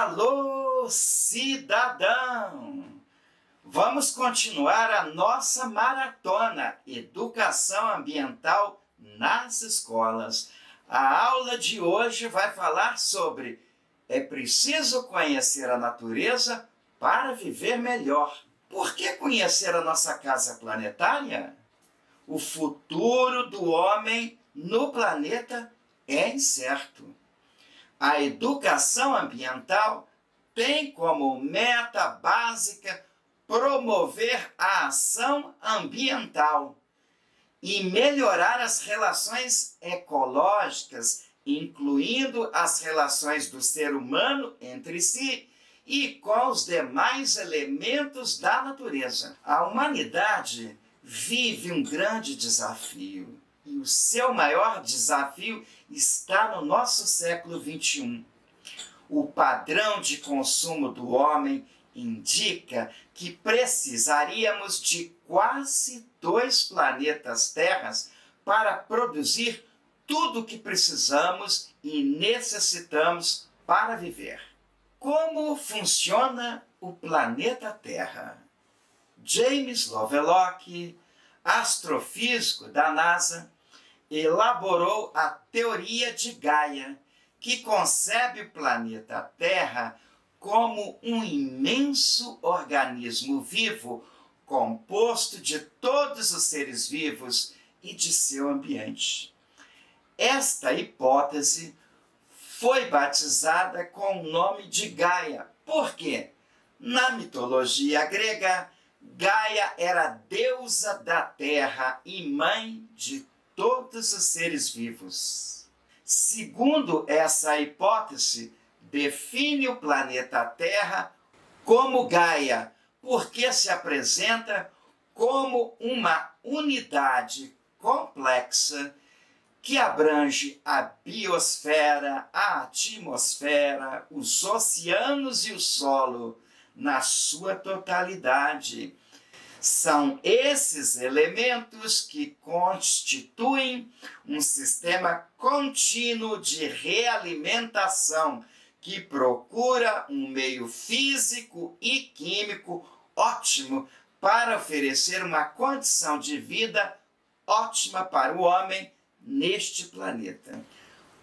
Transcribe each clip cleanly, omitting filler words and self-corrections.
Alô, cidadão! Vamos continuar a nossa maratona Educação Ambiental nas escolas. A aula de hoje vai falar sobre é preciso conhecer a natureza para viver melhor. Por que conhecer a nossa casa planetária? O futuro do homem no planeta é incerto. A educação ambiental tem como meta básica promover a ação ambiental e melhorar as relações ecológicas, incluindo as relações do ser humano entre si e com os demais elementos da natureza. A humanidade vive um grande desafio. E o seu maior desafio está no nosso século XXI. O padrão de consumo do homem indica que precisaríamos de quase 2 planetas Terras para produzir tudo o que precisamos e necessitamos para viver. Como funciona o planeta Terra? James Lovelock, astrofísico da NASA, elaborou a teoria de Gaia, que concebe o planeta Terra como um imenso organismo vivo, composto de todos os seres vivos e de seu ambiente. Esta hipótese foi batizada com o nome de Gaia, porque, na mitologia grega, Gaia era a deusa da terra e mãe de todos os seres vivos. Segundo essa hipótese, define o planeta Terra como Gaia, porque se apresenta como uma unidade complexa que abrange a biosfera, a atmosfera, os oceanos e o solo na sua totalidade. São esses elementos que constituem um sistema contínuo de realimentação que procura um meio físico e químico ótimo para oferecer uma condição de vida ótima para o homem neste planeta.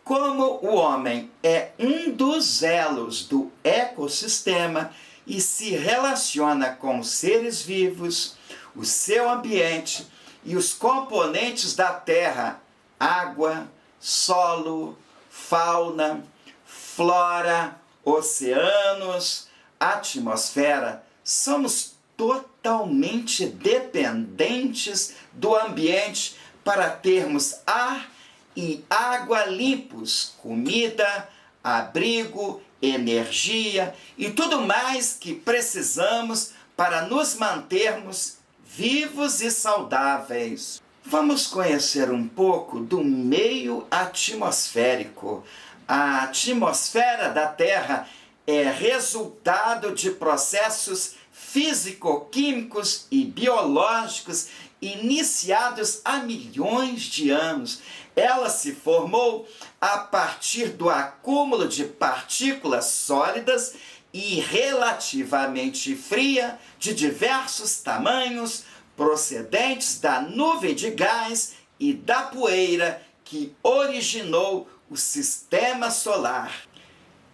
Como o homem é um dos elos do ecossistema e se relaciona com os seres vivos, o seu ambiente e os componentes da terra, água, solo, fauna, flora, oceanos, atmosfera, somos totalmente dependentes do ambiente para termos ar e água limpos, comida, abrigo, energia e tudo mais que precisamos para nos mantermos vivos e saudáveis. Vamos conhecer um pouco do meio atmosférico. A atmosfera da Terra é resultado de processos físico-químicos e biológicos iniciados há milhões de anos. Ela se formou a partir do acúmulo de partículas sólidas e relativamente fria de diversos tamanhos, procedentes da nuvem de gás e da poeira que originou o sistema solar.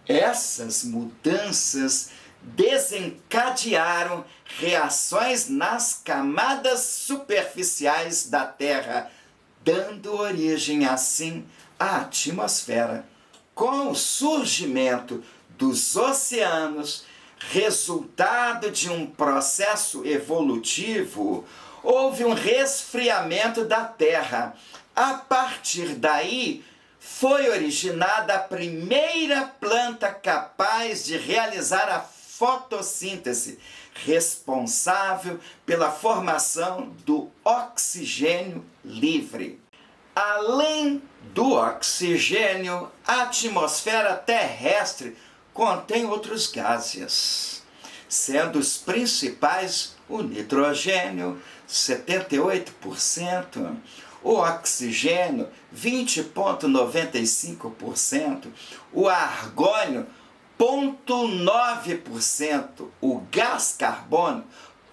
Essas mudanças desencadearam reações nas camadas superficiais da Terra, dando origem assim à atmosfera. Com o surgimento dos oceanos, resultado de um processo evolutivo, houve um resfriamento da Terra. A partir daí, foi originada a primeira planta capaz de realizar a fotossíntese, responsável pela formação do oxigênio livre. Além do oxigênio, a atmosfera terrestre contém outros gases, sendo os principais o nitrogênio, 78%, o oxigênio, 20,95%, o argônio, 0,9%, o gás carbônico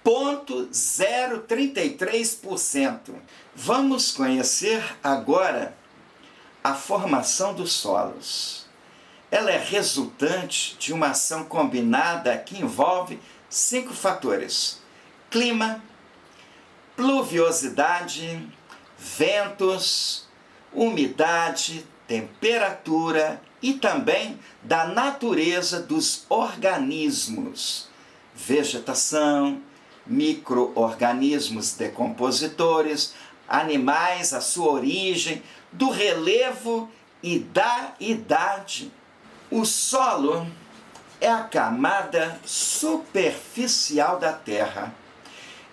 0,033%. Vamos conhecer agora a formação dos solos. Ela é resultante de uma ação combinada que envolve 5 fatores: clima, pluviosidade, ventos, umidade, temperatura e também da natureza dos organismos, vegetação, micro-organismos decompositores, animais, a sua origem, do relevo e da idade. O solo é a camada superficial da Terra.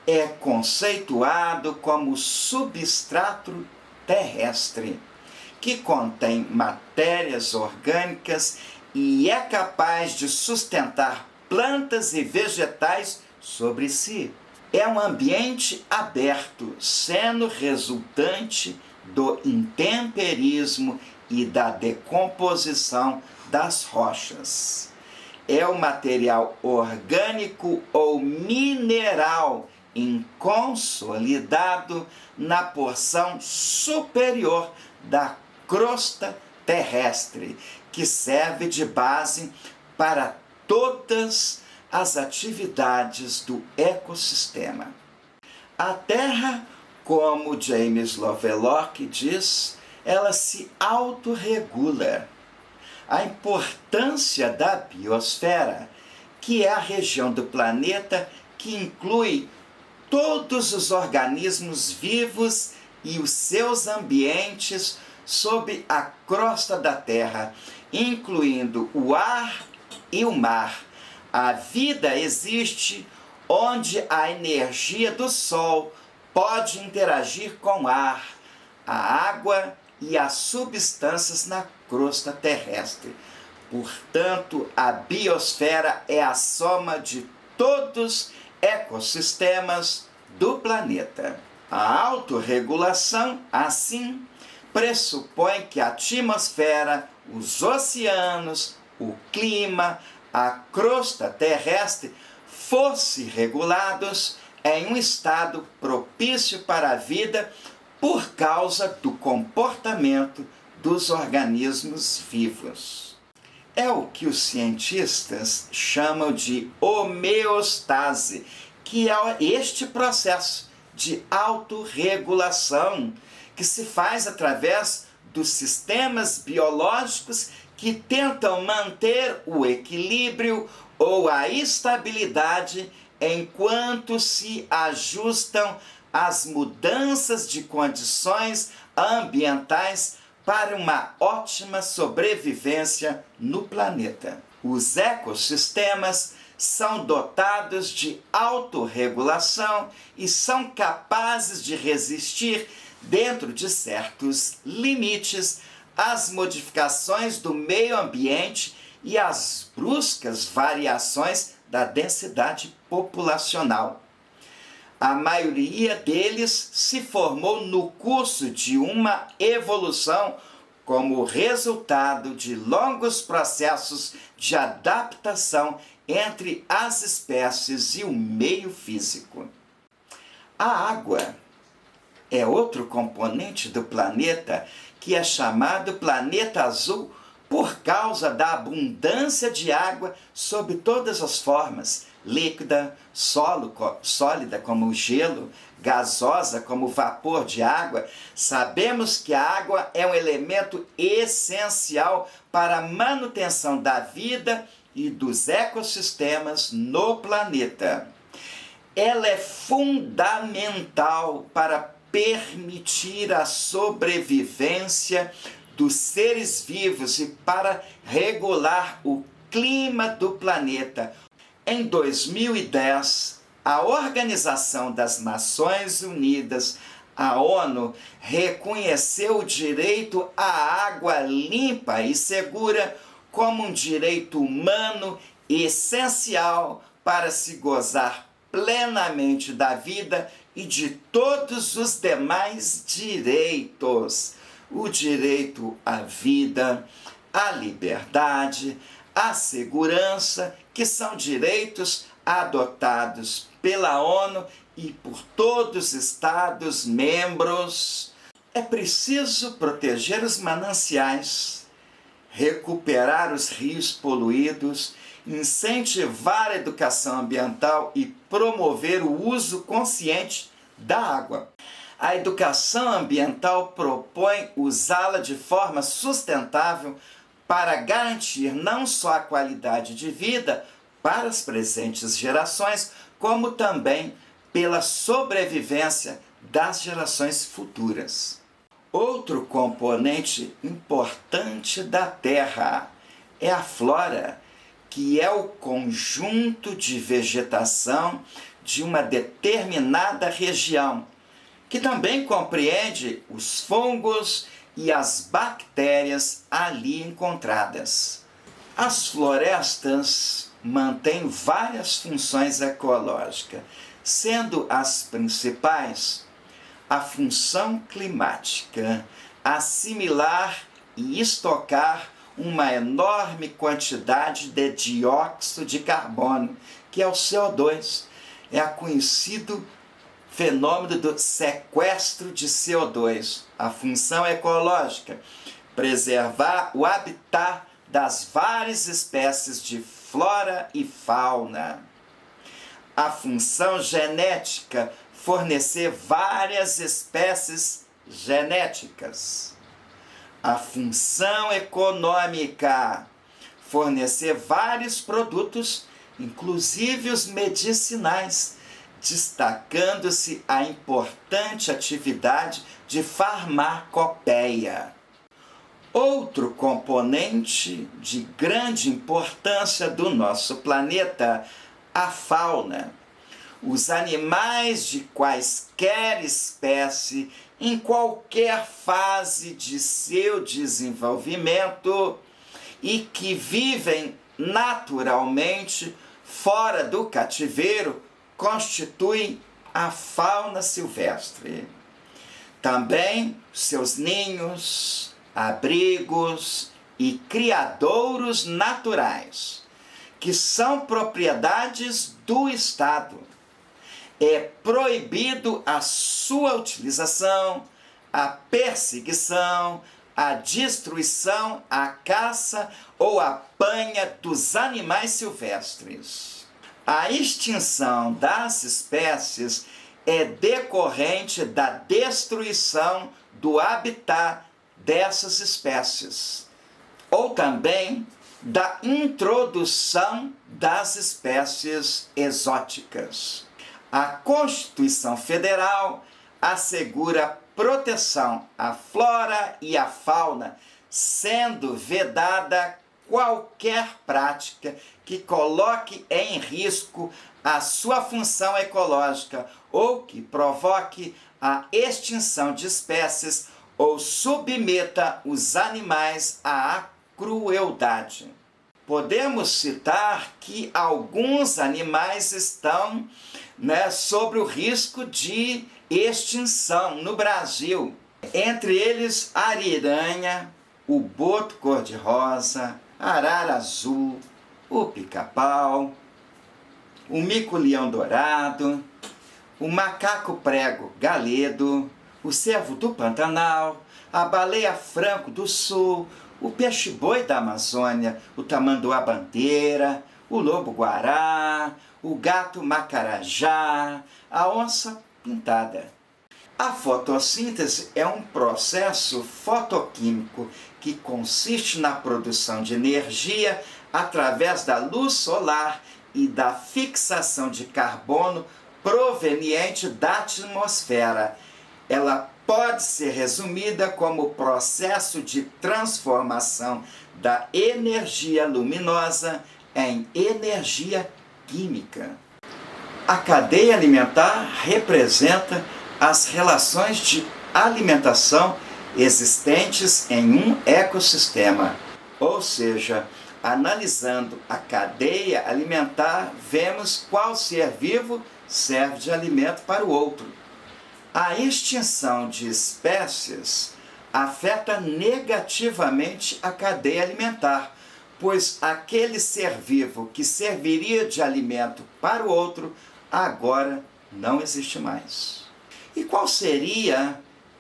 É conceituado como substrato terrestre, que contém matérias orgânicas e é capaz de sustentar plantas e vegetais sobre si. É um ambiente aberto, sendo resultante do intemperismo e da decomposição das rochas. É o material orgânico ou mineral inconsolidado na porção superior da crosta terrestre, que serve de base para todas as atividades do ecossistema. A Terra, como James Lovelock diz, ela se autorregula. A importância da biosfera, que é a região do planeta que inclui todos os organismos vivos e os seus ambientes sob a crosta da Terra, incluindo o ar e o mar. A vida existe onde a energia do Sol pode interagir com o ar, a água e as substâncias na crosta terrestre. Portanto, a biosfera é a soma de todos os ecossistemas do planeta. A autorregulação, assim, pressupõe que a atmosfera, os oceanos, o clima, a crosta terrestre fossem regulados em um estado propício para a vida por causa do comportamento dos organismos vivos. É o que os cientistas chamam de homeostase, que é este processo de autorregulação que se faz através dos sistemas biológicos que tentam manter o equilíbrio ou a estabilidade enquanto se ajustam às mudanças de condições ambientais para uma ótima sobrevivência no planeta. Os ecossistemas são dotados de autorregulação e são capazes de resistir, dentro de certos limites, às modificações do meio ambiente e às bruscas variações da densidade populacional. A maioria deles se formou no curso de uma evolução como resultado de longos processos de adaptação entre as espécies e o meio físico. A água é outro componente do planeta que é chamado planeta azul por causa da abundância de água sob todas as formas: líquida, sólida como o gelo, gasosa como o vapor de água. Sabemos que a água é um elemento essencial para a manutenção da vida e dos ecossistemas no planeta. Ela é fundamental para permitir a sobrevivência dos seres vivos e para regular o clima do planeta. Em 2010, a Organização das Nações Unidas, a ONU, reconheceu o direito à água limpa e segura como um direito humano essencial para se gozar plenamente da vida e de todos os demais direitos. O direito à vida, à liberdade, a segurança, que são direitos adotados pela ONU e por todos os Estados-membros. É preciso proteger os mananciais, recuperar os rios poluídos, incentivar a educação ambiental e promover o uso consciente da água. A educação ambiental propõe usá-la de forma sustentável para garantir não só a qualidade de vida para as presentes gerações, como também pela sobrevivência das gerações futuras. Outro componente importante da Terra é a flora, que é o conjunto de vegetação de uma determinada região, que também compreende os fungos e as bactérias ali encontradas. As florestas mantêm várias funções ecológicas, sendo as principais a função climática, assimilar e estocar uma enorme quantidade de dióxido de carbono, que é o CO2. É o conhecido fenômeno do sequestro de CO2. A função ecológica: preservar o habitat das várias espécies de flora e fauna. A função genética: fornecer várias espécies genéticas. A função econômica: fornecer vários produtos, inclusive os medicinais, destacando-se a importante atividade de farmacopeia. Outro componente de grande importância do nosso planeta, a fauna. Os animais de quaisquer espécie, em qualquer fase de seu desenvolvimento e que vivem naturalmente fora do cativeiro, constituem a fauna silvestre. Também seus ninhos, abrigos e criadouros naturais, que são propriedades do Estado. É proibido a sua utilização, a perseguição, a destruição, a caça ou a panha dos animais silvestres. A extinção das espécies é decorrente da destruição do habitat dessas espécies, ou também da introdução das espécies exóticas. A Constituição Federal assegura proteção à flora e à fauna, sendo vedada qualquer prática que coloque em risco a sua função ecológica ou que provoque a extinção de espécies ou submeta os animais à crueldade. Podemos citar que alguns animais estão sobre o risco de extinção no Brasil. Entre eles, a ariranha, o boto cor-de-rosa, a arara azul, o pica-pau, o mico-leão dourado, o macaco-prego galedo, o cervo do Pantanal, a baleia-franco do Sul, o peixe-boi da Amazônia, o tamanduá-bandeira, o lobo-guará, o gato-macarajá, a onça-pintada. A fotossíntese é um processo fotoquímico que consiste na produção de energia através da luz solar e da fixação de carbono proveniente da atmosfera. Ela pode ser resumida como o processo de transformação da energia luminosa em energia química. A cadeia alimentar representa as relações de alimentação existentes em um ecossistema. Ou seja, analisando a cadeia alimentar, vemos qual ser vivo serve de alimento para o outro. A extinção de espécies afeta negativamente a cadeia alimentar, pois aquele ser vivo que serviria de alimento para o outro, agora não existe mais. E qual seria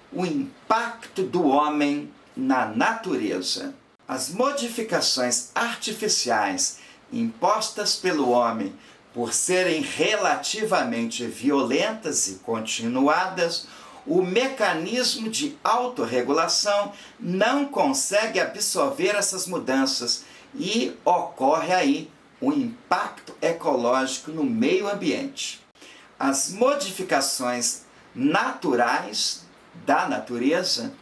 o impacto do homem na natureza? As modificações artificiais impostas pelo homem, por serem relativamente violentas e continuadas, o mecanismo de autorregulação não consegue absorver essas mudanças e ocorre aí um impacto ecológico no meio ambiente. As modificações naturais da natureza,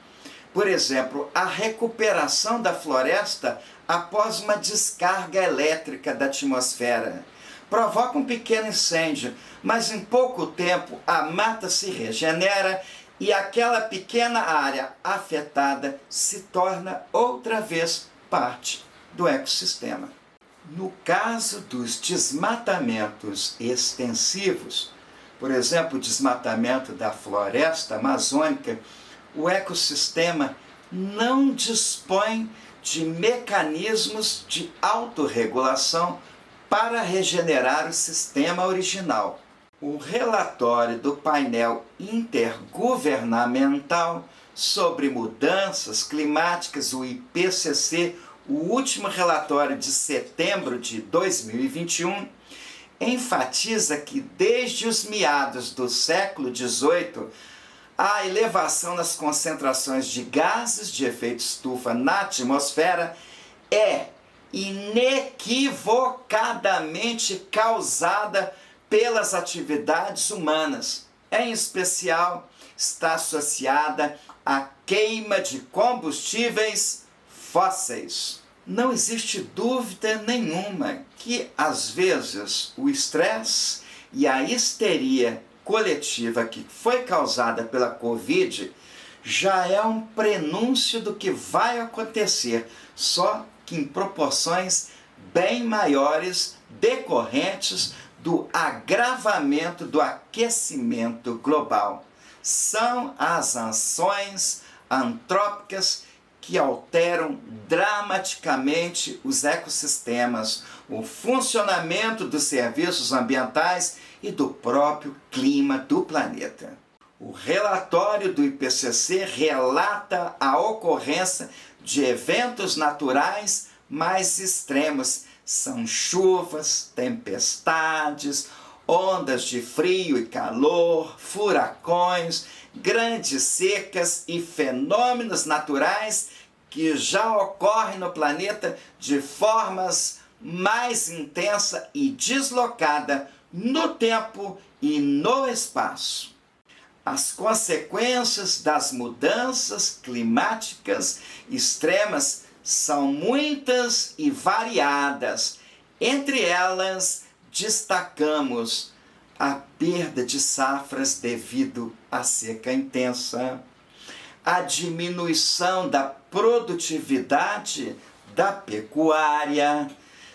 por exemplo, a recuperação da floresta após uma descarga elétrica da atmosfera, provoca um pequeno incêndio, mas em pouco tempo a mata se regenera e aquela pequena área afetada se torna outra vez parte do ecossistema. No caso dos desmatamentos extensivos, por exemplo, o desmatamento da floresta amazônica, o ecossistema não dispõe de mecanismos de autorregulação para regenerar o sistema original. O relatório do painel intergovernamental sobre mudanças climáticas, o IPCC, o último relatório de setembro de 2021, enfatiza que desde os meados do século XVIII, a elevação nas concentrações de gases de efeito estufa na atmosfera é inequivocadamente causada pelas atividades humanas. Em especial, está associada à queima de combustíveis fósseis. Não existe dúvida nenhuma que, às vezes, o estresse e a histeria coletiva que foi causada pela Covid já é um prenúncio do que vai acontecer, só que em proporções bem maiores decorrentes do agravamento do aquecimento global. São as ações antrópicas que alteram dramaticamente os ecossistemas, o funcionamento dos serviços ambientais e do próprio clima do planeta. O relatório do IPCC relata a ocorrência de eventos naturais mais extremos. São chuvas, tempestades, ondas de frio e calor, furacões, grandes secas e fenômenos naturais que já ocorrem no planeta de formas mais intensa e deslocada no tempo e no espaço. As consequências das mudanças climáticas extremas são muitas e variadas. Entre elas, destacamos a perda de safras devido à seca intensa, a diminuição da produtividade da pecuária,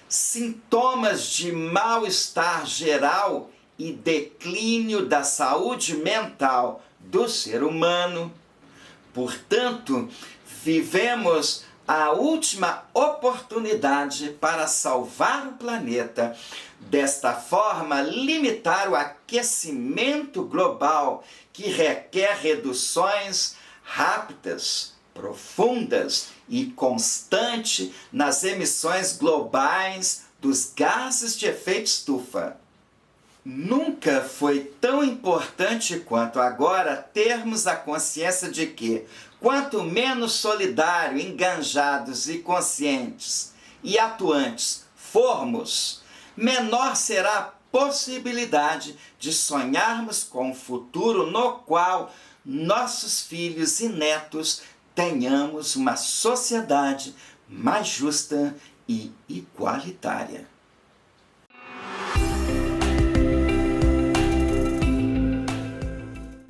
sintomas de mal-estar geral e declínio da saúde mental do ser humano. Portanto, vivemos a última oportunidade para salvar o planeta. Desta forma, limitar o aquecimento global, que requer reduções rápidas, profundas e constantes nas emissões globais dos gases de efeito estufa. Nunca foi tão importante quanto agora termos a consciência de que, quanto menos solidários, engajados e conscientes e atuantes formos, menor será a possibilidade de sonharmos com um futuro no qual nossos filhos e netos tenhamos uma sociedade mais justa e igualitária.